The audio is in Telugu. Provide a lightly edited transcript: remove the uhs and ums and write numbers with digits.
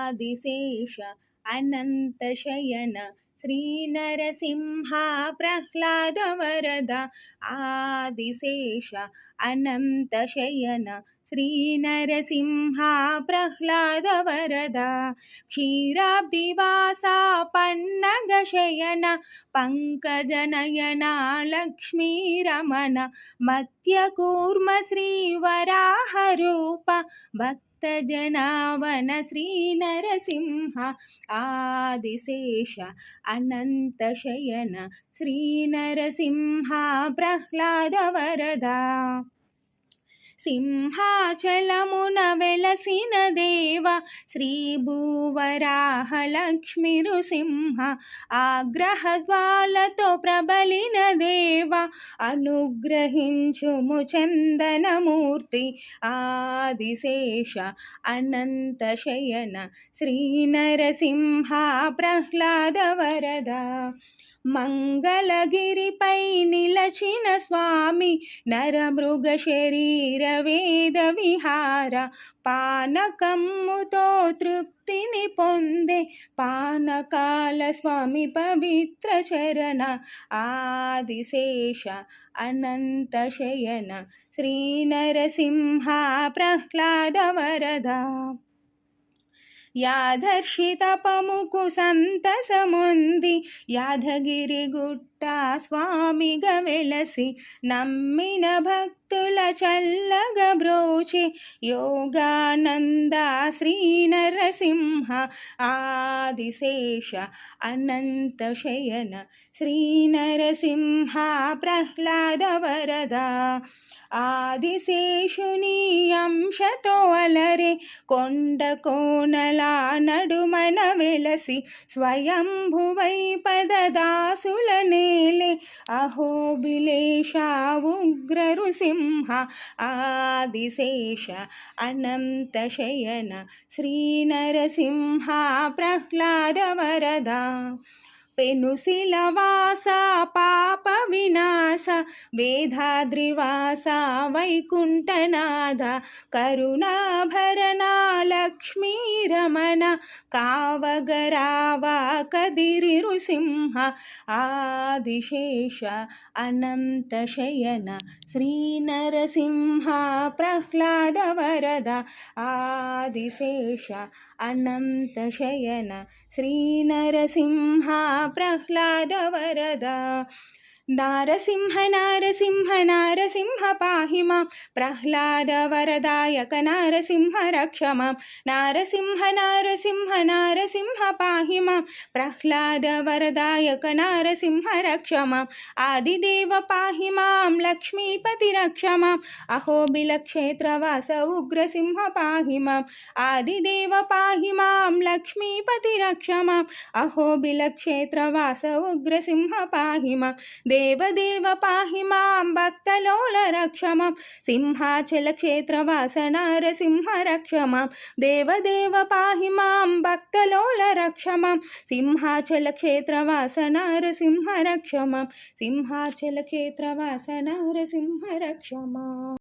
ఆదిశేష అనంతశయన శ్రీ నరసింహ ప్రహ్లాద వరద ఆదిశేష అనంతశయన శ్రీ నరసింహ ప్రహ్లాద వరద క్షీరాబ్దివాస పన్నగ శయన పంకజనయన లక్ష్మీరమణ మత్యకూర్మ శ్రీవరాహ రూప భక్తజనావన శ్రీ నరసింహ ఆదిశేష అనంతశయన శ్రీ నరసింహ ప్రహ్లాద వరద సింహాచలమున వెలసిన దేవ శ్రీ భూవరాహ లక్ష్మీ నృసింహ ఆగ్రహజ్వాలతో ప్రబలిన దేవ అనుగ్రహించుము చందనమూర్తి ఆదిశేష అనంతశయన శ్రీ నరసింహ ప్రహ్లాద వరద మంగళగిరిపై నిలచిన స్వామి నరమృగ శరీర వేద విహార పానకమ్ముతో తృప్తిని పొందే పానకాల స్వామి పవిత్ర చరణ ఆదిశేష అనంతశయన శ్రీ నరసింహ ప్రహ్లాద వరద యాదర్శితపముకు సంతసముంది యాదగిరి గుట్ట స్వామిగా వెలసి నమ్మిన భక్తుల చల్లగ బ్రోచి యోగానంద శ్రీ నరసింహ ఆదిశేష అనంతశయన శ్రీ నరసింహ ప్రహ్లాద వరద ఆదిశేషుని అంశతో అలరే కొండ కోనల నడుమన వెలసి స్వయంభువై పదదాసుల నేలే అహోబిలేష ఉగ్ర నృసింహ ఆదిశేష అనంతశయన శ్రీ నరసింహ ప్రహ్లాద వరద పెనుశిలవాస పాప వినాశ వేదాద్రివాస వైకుంఠనాథ కరుణాభరణ లక్ష్మీరమణ కావగరావ కదిరి నృసింహ ఆదిశేష అనంతశయన శ్రీ నరసింహ ప్రహ్లాద వరద ఆదిశేష అనంతశయన శ్రీ నరసింహ ప్రహ్లాద వరద నారసింహ నారసింహ నారసింహ పాహి మాం ప్రహ్లాద వరదాయక నారసింహ రక్ష మాం నారసింహ నారసింహ నారసింహ పాహి మాం ప్రహ్లాద వరదాయక నారసింహ రక్ష మాం ఆదిదేవ పాహి మాం లక్ష్మీపతి రక్ష మాం అహోబిల క్షేత్రవాస ఉగ్రసింహ పాహి మాం ఆదిదేవ పాహి మాం లక్ష్మీపతి రక్ష మాం అహోబిల క్షేత్రవాస ఉగ్రసింహ పాహి మాం దేవదేవ పాహి మాం భక్తలోల రక్ష మాం సింహాచల క్షేత్రవాస నారసింహ రక్ష మాం దేవదేవ పాహి మాం భక్తలోల రక్ష మాం సింహాచల క్షేత్రవాస నారసింహ రక్ష మాం సింహాచల క్షేత్రవాస నారసింహ రక్ష మాం.